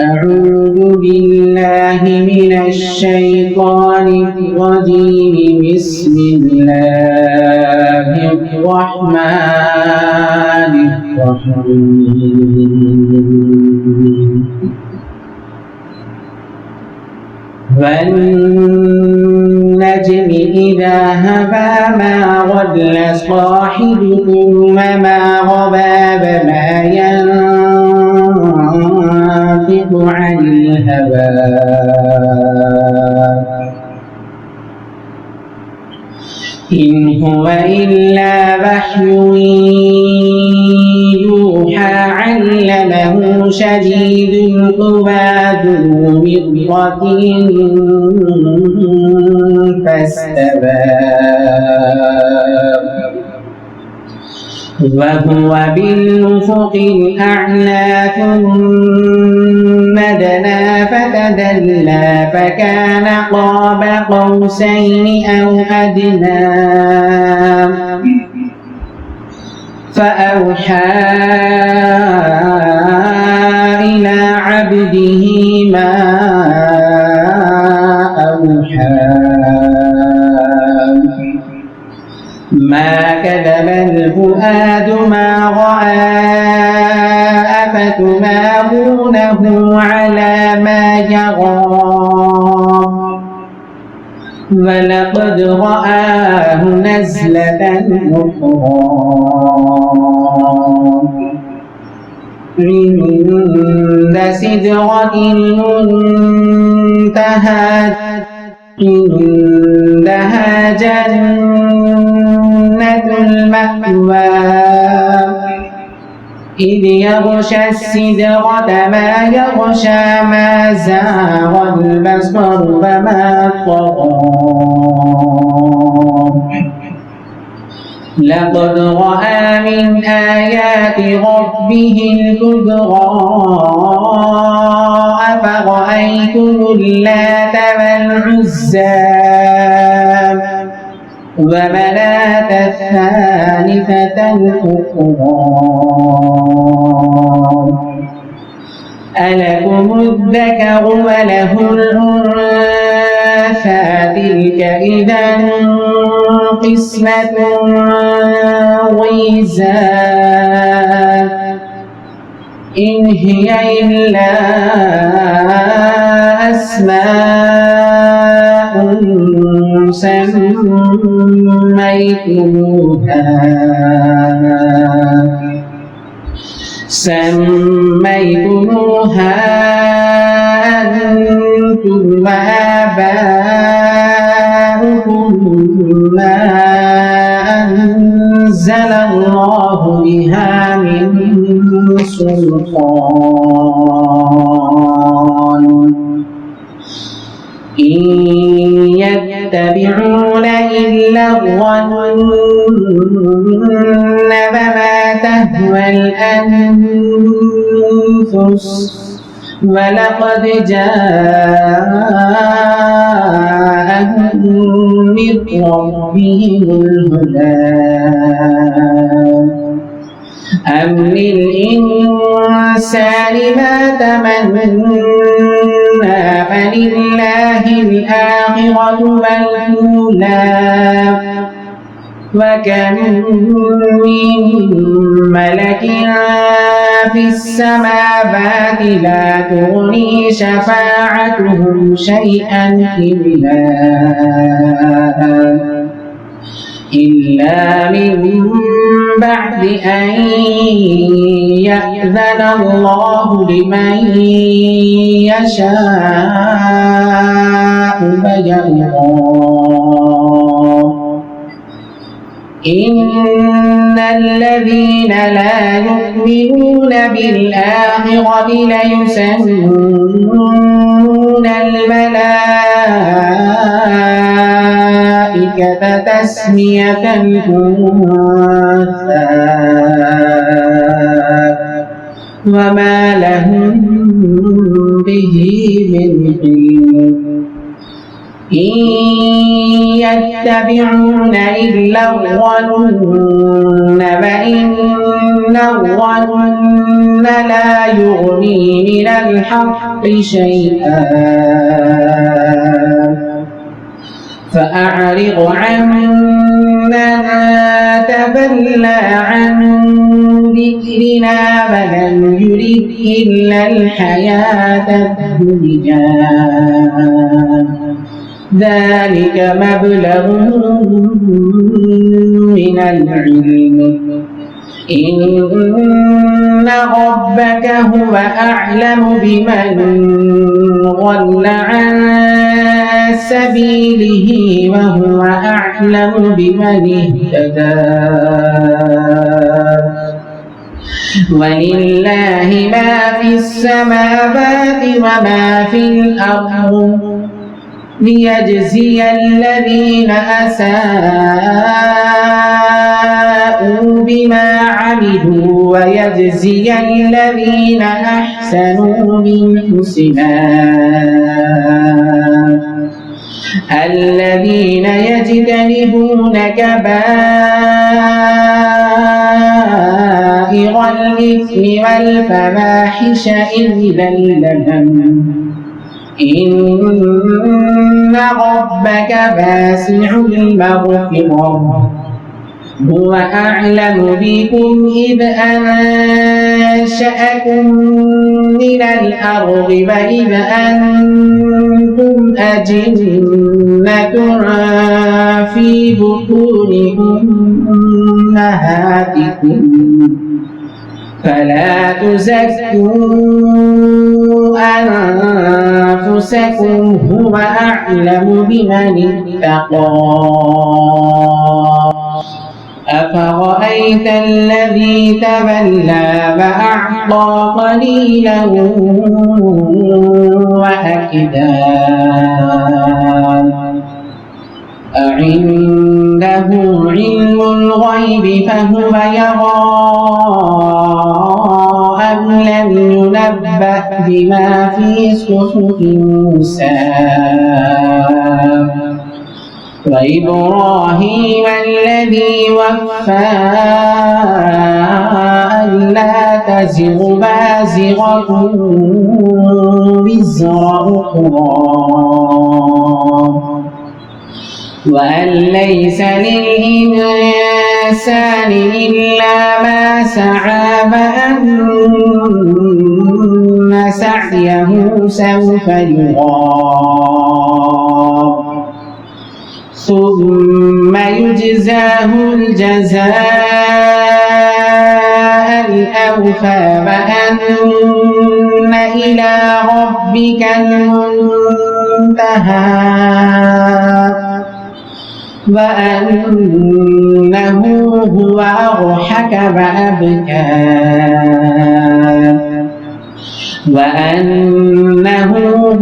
أعوذ بالله من الشيطان الرجيم. بسم الله الرحمن الرحيم. والنجم إذا هوى ما ضل صاحبكم وما غوى وما ينطق عن الهوى إن هو إلا وحي يوحى. علمه شديد القوى ذو مرة فاستوى وهو بالأفق الأعلى ثم دنا فتدلى فكان قاب قوسين أو أدنى فأوحى إلى عبده ما أوحى. ما كذب الفؤاد ما رأى أفتمارونه على ما يرى ولقد رآه نزلة أخرى عند سدرة المنتهى عندها جنة المأوى إذ يغشى السدرة ما يغشى ما زاغ البصر وما طغى. لقد رأى من آيات ربه الكبرى أفرأيتم اللات والعزى ومناة الثالثة الأخرى ألكم الذكر وله الأنثى تلك إذا قسمة ضيزى إن هي إلا أسماء سميتموها أنتم وآباؤكم ما أنزل الله بها من سلطان إن يتبعون إلا الظن وما تهوى الأنفس ولقد جاءهم من ربهم الهدى. أم للإنسان ما تمنى فلله الآخرة والأولى وكم من ملك في السماوات لا تغني شفاعتهم شيئا إلا من بعد أن يأذن الله لمن يشاء ويرضى. إن الذين لا يؤمنون بالآخرة ليسمون الملائكة تسمية الأنثى وما لهم به من علم إن يتبعون إلا الظن وإن الظن لا يغني من الحق شيئا فأعرض عمن تولى عن ذكرنا ولم يرد إلا الحياة الدنيا ذلك مبلغهم من العلم إن ربك هو أعلم بمن ضل عن سبيله وهو أعلم بمن اهتدى ولله ما في السماوات وما في الأرض ليجزي الذين أساءوا بما عملوا ويجزي الذين أحسنوا بالحسنى الذين يجتنبون كبائر الإثم والفواحش إلا اللمم إن ربك واسع المغفرة هو أعلم بكم إذ أنشأكم من الأرض وإذ أنتم أجنة في بطون أمهاتكم فلا تزكوا أنفسكم هو أعلم بمن اتقى أفرأيت الذي تولى وأعطى قليلا وأكدى أعنده علم الغيب فهو يرى أم لم ينبأ بما في صحف موسى وإبراهيم الذي وفى ألا تزر وازرة وزر أخرى وأن ليس للإنسان إلا ما سعى وأن سعيه سوف يرى ثم يجزاه الجزاء الأوفى وأن إلى ربك المنتهى وأنه هو أضحك وأبكى وأنه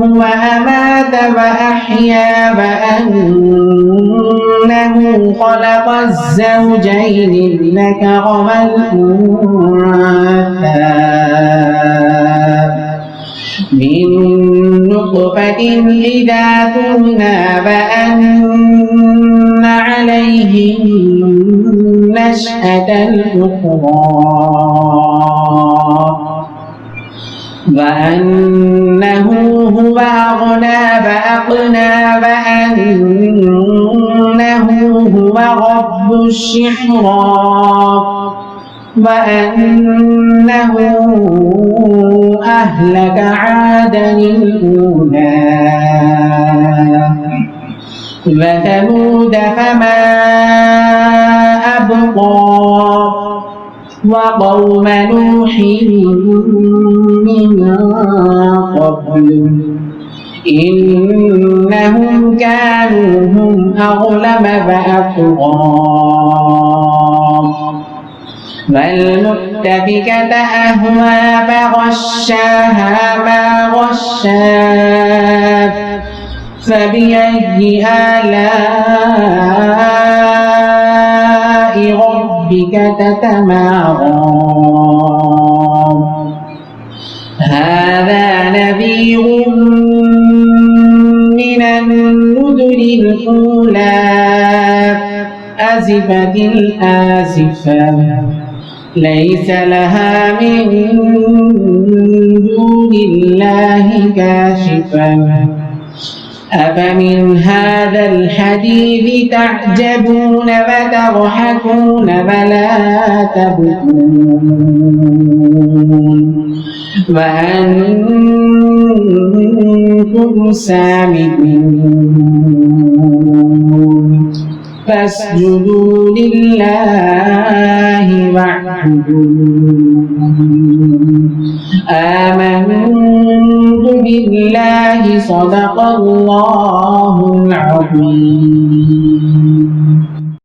هو أمات وأحيا وأنه خلق الزوجين الذكر والأنثى من نطفة إذا تمنى وأن عليه النشأة الأخرى وأنه هو أغنى وأقنى وأنه هو رب الشعرى وأنه أهلك عادا الأولى وثمود فما أبقى وقوم نوح من قبل إنهم كانوا هم أظلم وأطغى والمؤتفكة أهوى فغشاها ما غشا فبأي آلاء ربك تتمارى هذا نذير من النذر الأولى أزفت الآزفة ليس لها من دون الله كاشفا أفمن هذا الحديث تعجبون وتضحكون ولا تبكون وأنتم سامدون فاسجدوا لله واعبدوا آمنت بالله صدق الله العظيم